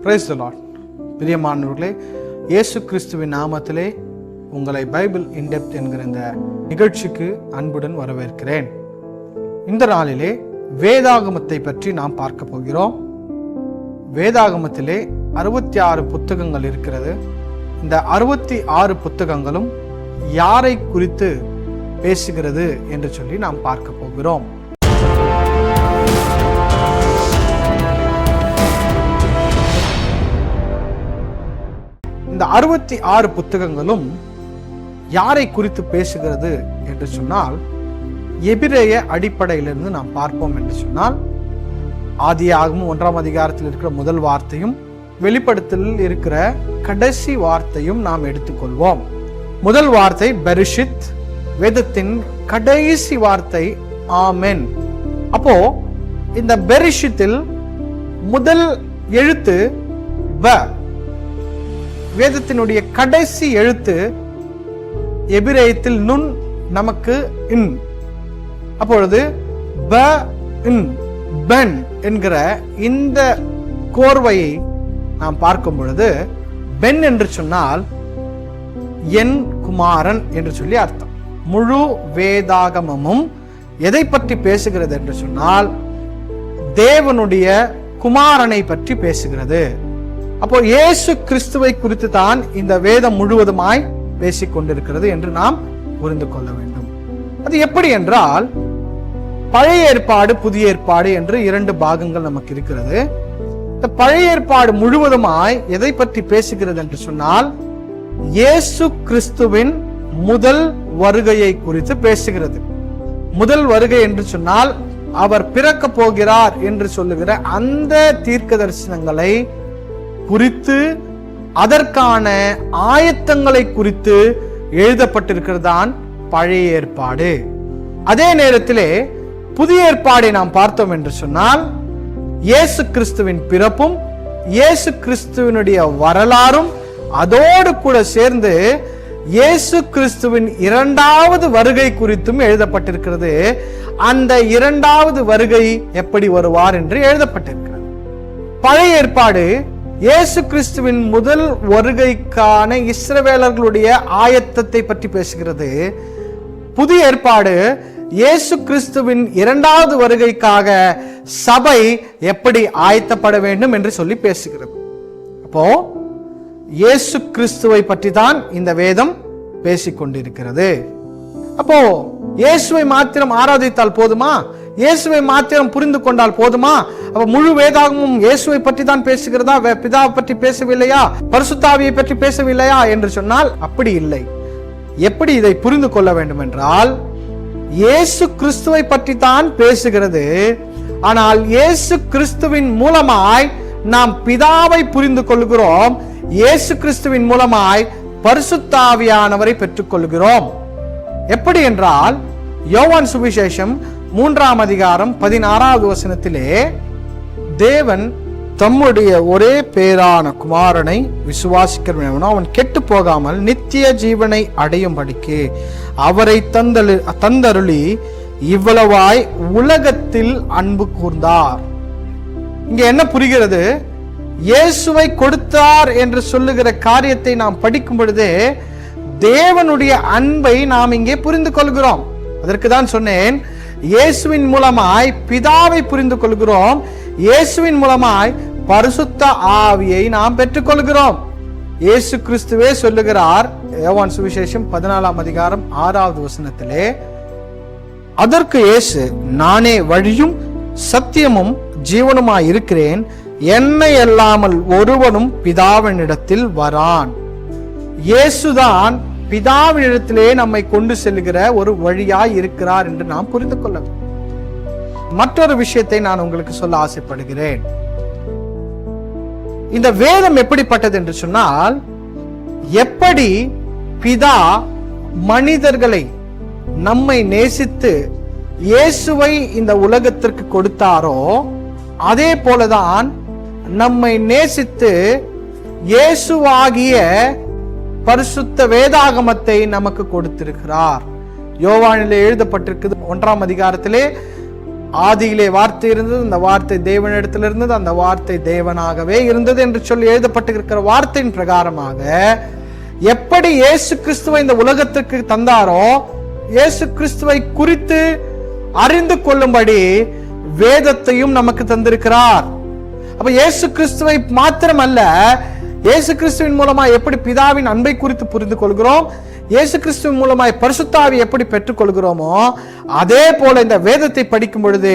Praise the Lord. பிரியமானவர்களே, இயேசு கிறிஸ்துவின் நாமத்திலே உங்களை பைபிள் இன்டெப்த் என்கிற இந்த நிகழ்ச்சிக்கு அன்புடன் வரவேற்கிறேன். இந்த நாளிலே வேதாகமத்தை பற்றி நாம் பார்க்க போகிறோம். வேதாகமத்திலே 66 புத்தகங்கள் இருக்கிறது. இந்த 66 புத்தகங்களும் யாரை குறித்து பேசுகிறது என்று சொல்லி நாம் பார்க்க போகிறோம். இந்த 66 புத்தகங்களும் யாரை குறித்து பேசுகிறது என்று சொன்னால், எபிரேய அடிப்படையிலிருந்து நாம் பார்ப்போம் என்று சொன்னால், ஆதியாகமம் 1ஆம் அதிகாரத்தில் இருக்கிற முதல் வார்த்தையும் வெளிப்படுத்தலில் இருக்கிற கடைசி வார்த்தையும் நாம் எடுத்துக்கொள்வோம். முதல் வார்த்தை பெரிஷித், வேதத்தின் கடைசி வார்த்தை ஆமென். அப்போ இந்த பெரிஷித்தில் முதல் எழுத்து ப, வேதத்தினுடைய கடைசி எழுத்து எபிரேயத்தில் நுன், நமக்கு இன். அப்பொழுது ப இன் பென் என்கிற இந்த கோர்வையை நாம் பார்க்கும் பொழுது, பென் என்று சொன்னால் என் குமாரன் என்று சொல்லி அர்த்தம். முழு வேதாகமமும் எதை பற்றி பேசுகிறது என்று சொன்னால், தேவனுடைய குமாரனை பற்றி பேசுகிறது. அப்போ இயேசு கிறிஸ்துவை குறித்து தான் இந்த வேதம் முழுவதுமாய் பேசிக் கொண்டிருக்கிறது என்று நாம் புரிந்து கொள்ள வேண்டும். அது எப்படி என்றால், பழைய ஏற்பாடு புதிய ஏற்பாடு என்று 2 பாகங்கள் நமக்கு இருக்கிறது. இந்த பழைய ஏற்பாடு முழுவதுமாய் எதை பற்றி பேசுகிறது என்று சொன்னால், இயேசு கிறிஸ்துவின் முதல் வருகையை குறித்து பேசுகிறது. முதல் வருகை என்று சொன்னால், அவர் பிறக்க போகிறார் என்று சொல்லுகிற அந்த தீர்க்க தரிசனங்களை குறித்து, அதற்கான ஆயத்தங்களை குறித்து எழுதப்பட்டிருக்கிறதான் பழைய ஏற்பாடு. அதே நேரத்திலே புதிய ஏற்பாடை நாம் பார்த்தோம் என்று சொன்னால், இயேசு கிறிஸ்துவின் பிறப்பும் இயேசு கிறிஸ்துவினுடைய வரலாறும் அதோடு கூட சேர்ந்து இயேசு கிறிஸ்துவின் 2வது வருகை குறித்தும் எழுதப்பட்டிருக்கிறது. அந்த 2வது வருகை எப்படி வருவார் என்று எழுதப்பட்டிருக்கிறது. பழைய ஏற்பாடு இயேசு கிறிஸ்துவின் முதல் வருகைக்கான இஸ்ரவேலர்களுடைய ஆயத்தத்தை பற்றி பேசுகிறது. புதிய ஏற்பாடு இயேசு கிறிஸ்துவின் 2வது வருகைக்காக சபை எப்படி ஆயத்தப்பட வேண்டும் என்று சொல்லி பேசுகிறது. அப்போ இயேசு கிறிஸ்துவை பற்றி தான் இந்த வேதம் பேசிக்கொண்டிருக்கிறது. அப்போ இயேசுவை மாத்திரம் ஆராதித்தால் போதுமா? இயேசுவை மாத்திரம் புரிந்து கொண்டால் போதுமா? அப்ப முழு வேதாகமும் இயேசுவை பற்றி தான் பேசுகிறதா, பிதாவை பற்றி பேசவில்லையா, பரிசுத்தாவியை பற்றி பேசவில்லையா என்று சொன்னால் அப்படி இல்லை. எப்படி இதை புரிந்து கொள்ள வேண்டும் என்றால், இயேசு கிறிஸ்துவை பற்றி தான் பேசுகிறது. ஆனால் இயேசு கிறிஸ்துவின் மூலமாய் நாம் பிதாவை புரிந்து கொள்கிறோம். இயேசு கிறிஸ்துவின் மூலமாய் பரிசுத்தாவியானவரை பெற்றுக் கொள்கிறோம். எப்படி என்றால், யோவான் சுவிசேஷம் 3ஆம் அதிகாரம் 16வது வசனத்திலே, தேவன் தம்முடைய ஒரே பேரான குமாரனை விசுவாசிக்கிறவனோ அவன் கெட்டு போகாமல் நித்திய ஜீவனை அடையும்படிக்கு அவரை தந்தருளி இவ்வளவாய் உலகத்தில் அன்பு கூர்ந்தார். இங்க என்ன புரிகிறது? இயேசுவை கொடுத்தார் என்று சொல்லுகிற காரியத்தை நாம் படிக்கும் பொழுதே தேவனுடைய அன்பை நாம் இங்கே புரிந்து கொள்கிறோம். அதற்கு தான் சொன்னேன், இயேசுவின் மூலமாய் பிதாவை புரிந்து கொள்கிறோம், இயேசுவின் மூலமாய் பரிசுத்த ஆவியை நாம் பெற்றுக்கொள்கிறோம். இயேசு கிறிஸ்துவே சொல்லுகிறார், யோவான் சுவிசேஷம் 14ஆம் அதிகாரம் 6வது வசனத்திலே, அதற்கு இயேசு, நானே வழியும் சத்தியமும் ஜீவனுமாய் இருக்கிறேன், என்னை அல்லாமல் ஒருவனும் பிதாவினிடத்தில் வரான். இயேசுதான் பிதாவினிடத்திலே நம்மை கொண்டு செல்கிற ஒரு வழியாய் இருக்கிறார் என்று நாம் புரிந்து கொள்ள வேண்டும். மற்றொரு விஷயத்தை நான் உங்களுக்கு சொல்ல ஆசைப்படுகிறேன். இந்த வேதம் எப்படிப்பட்டது என்று சொன்னால், எப்படி பிதா மனிதர்களை, நம்மை நேசித்து இயேசுவை இந்த உலகத்திற்கு கொடுத்தாரோ, அதே போலதான் நம்மை நேசித்து இயேசுவாகிய பரிசுத்த வேதாகமத்தை நமக்கு கொடுத்திருக்கிறார். யோவானிலே எழுதப்பட்டிருக்கிறது 1ஆம் அதிகாரத்திலே, ஆதியிலே வார்த்தை இருந்தது, அந்த வார்த்தை தேவனிடத்தில் இருந்தது, அந்த வார்த்தை தேவனாகவே இருந்தது என்று சொல்லி எழுதப்பட்டிருக்கிற வார்த்தையின் பிரகாரமாக எப்படி இயேசு கிறிஸ்துவை இந்த உலகத்துக்கு தந்தாரோ, இயேசு கிறிஸ்துவை குறித்து அறிந்து கொள்ளும்படி வேதத்தையும் நமக்கு தந்திருக்கிறார். அப்ப இயேசு கிறிஸ்துவை மாத்திரமல்ல, இயேசு கிறிஸ்துவின் மூலமா எப்படி பிதாவின் அன்பை குறித்து புரிந்து கொள்கிறோம், இயேசு கிறிஸ்துவின் மூலமாய் பரிசுத்தாவி எப்படி பெற்றுக் கொள்கிறோமோ, அதே போல இந்த வேதத்தை படிக்கும் பொழுது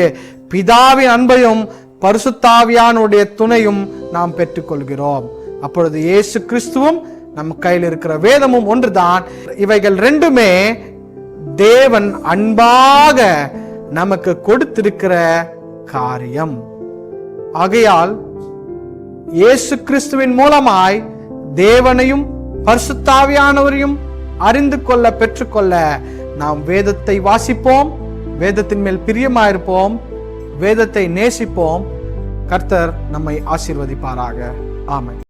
பிதாவின் அன்பையும் பரிசுத்தாவியானுடைய துணையும் நாம் பெற்றுக்கொள்கிறோம். அப்பொழுது இயேசு கிறிஸ்துவும் நம் கையில் இருக்கிற வேதமும் ஒன்றுதான். இவைகள் ரெண்டுமே தேவன் அன்பாக நமக்கு கொடுத்திருக்கிற காரியம். ஆகையால் இயேசு கிறிஸ்துவின் மூலமாய் தேவனையும் பரிசுத்தாவியானவரையும் அறிந்து கொள்ள பெற்றுக்கொள்ள நாம் வேதத்தை வாசிப்போம், வேதத்தின் மேல் பிரியமாயிருப்போம், வேதத்தை நேசிப்போம். கர்த்தர் நம்மை ஆசீர்வதிப்பாராக. ஆமென்.